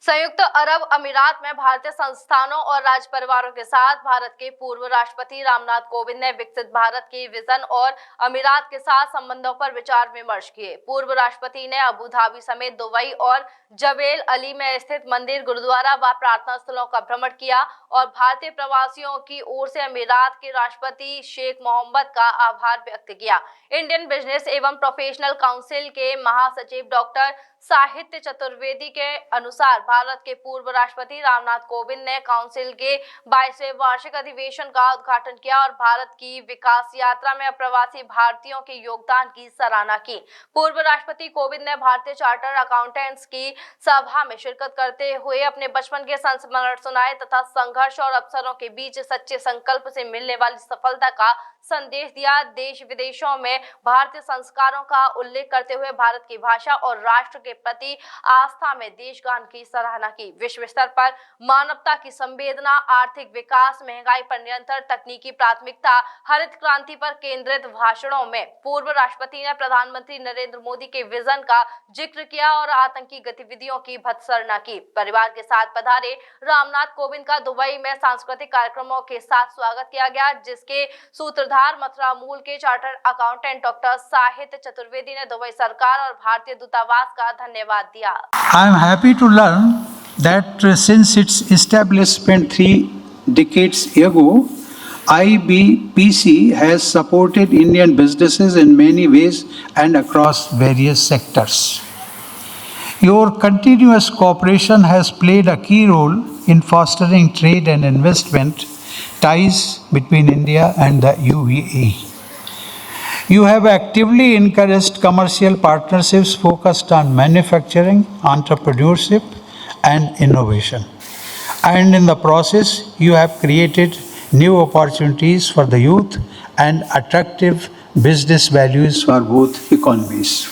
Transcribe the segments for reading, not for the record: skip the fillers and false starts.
संयुक्त अरब अमीरात में भारतीय संस्थानों और राज परिवारों के साथ भारत के पूर्व राष्ट्रपति रामनाथ कोविंद ने विकसित भारत की विजन और अमीरात के साथ संबंधों पर विचार विमर्श किए। पूर्व राष्ट्रपति ने अबू धाबी समेत दुबई और जबेल अली में स्थित मंदिर, गुरुद्वारा व प्रार्थना स्थलों का भ्रमण किया और भारतीय प्रवासियों की ओर से अमीरात के राष्ट्रपति शेख मोहम्मद का आभार व्यक्त किया। इंडियन बिजनेस एवं प्रोफेशनल काउंसिल के महासचिव डॉक्टर साहित्य चतुर्वेदी के अनुसार भारत के पूर्व राष्ट्रपति रामनाथ कोविंद ने काउंसिल के 22वें वार्षिक अधिवेशन का उद्घाटन किया और भारत की विकास यात्रा में अप्रवासी भारतीयों के योगदान की सराहना की। पूर्व राष्ट्रपति कोविंद ने भारतीय चार्टर्ड अकाउंटेंट्स की सभा में शिरकत करते हुए अपने बचपन के संस्मरण सुनाए तथा संघर्ष और अवसरों के बीच सच्चे संकल्प से मिलने वाली सफलता का संदेश दिया। देश विदेशों में भारतीय संस्कारों का उल्लेख करते हुए भारत की भाषा और राष्ट्र के प्रति आस्था में देशगान की सराहना की। विश्व स्तर पर मानवता की संवेदना, आर्थिक विकास, महंगाई पर निरंतर तकनीकी प्राथमिकता, हरित क्रांति पर केंद्रित भाषणों में पूर्व राष्ट्रपति ने प्रधानमंत्री नरेंद्र मोदी के विजन का जिक्र किया और आतंकी गतिविधियों की भत्सना की। परिवार के साथ पधारे रामनाथ कोविंद का दुबई में सांस्कृतिक कार्यक्रमों के साथ स्वागत किया गया, जिसके सूत्रधार मथुरा मूल के चार्टर्ड अकाउंटेंट डॉक्टर साहित्य चतुर्वेदी ने दुबई सरकार और भारतीय दूतावास का धन्यवाद दिया। I am happy to learn that since its establishment 3 decades ago, IBPC has supported Indian businesses in many ways and across various sectors. Your continuous cooperation has played a key role in fostering trade and investment ties between India and the UAE. You have actively encouraged commercial partnerships focused on manufacturing, entrepreneurship, and innovation. And in the process, you have created new opportunities for the youth and attractive business values for both economies.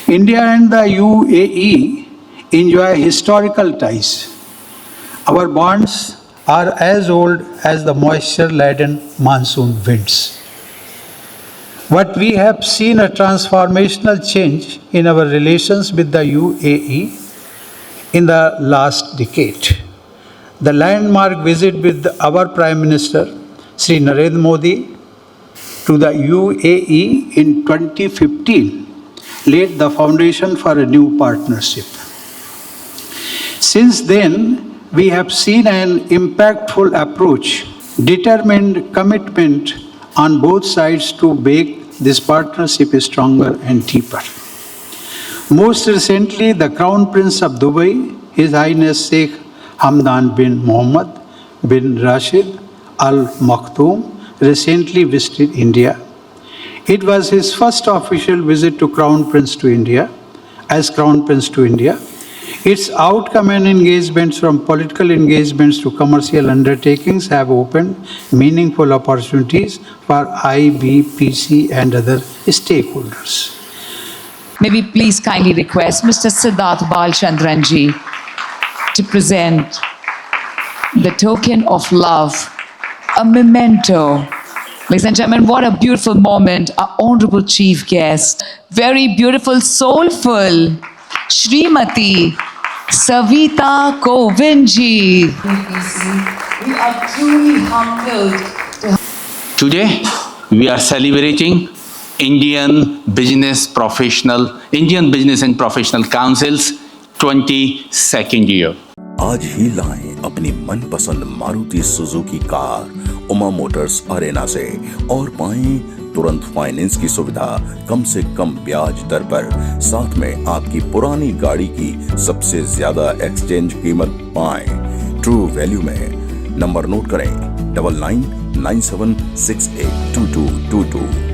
India and the UAE enjoy historical ties. Our bonds are as old as the moisture-laden monsoon winds. But we have seen a transformational change in our relations with the UAE in the last decade. The landmark visit with our Prime Minister, Sri Narendra Modi, to the UAE in 2015 laid the foundation for a new partnership. Since then, we have seen an impactful approach, determined commitment on both sides to make this partnership stronger and deeper. Most recently, the Crown Prince of Dubai, His Highness Sheikh Hamdan bin Mohammed bin Rashid Al Maktoum, recently visited India. It was his first official visit to Crown Prince to India, as Crown Prince to India. Its outcome and engagements, from political engagements to commercial undertakings, have opened meaningful opportunities for IBPC and other stakeholders. May we please kindly request Mr. Siddharth Balchandran ji to present the token of love, a memento. Ladies and gentlemen, what a beautiful moment. Our honorable chief guest, very beautiful, soulful, Shrimati Savita Kovind ji. We are truly humbled. Today, we are celebrating Indian Business and Professional Council's 22nd year. आज ही लाएं अपनी मनपसंद Maruti Suzuki car Uma Motors Arena से और पाएं तुरंत finance की सुविधा कम से कम ब्याज दर पर। साथ में आपकी पुरानी गाड़ी की सबसे ज्यादा एक्सचेंज कीमत पाएं ट्रू वैल्यू में। नंबर नोट करें 9997682222।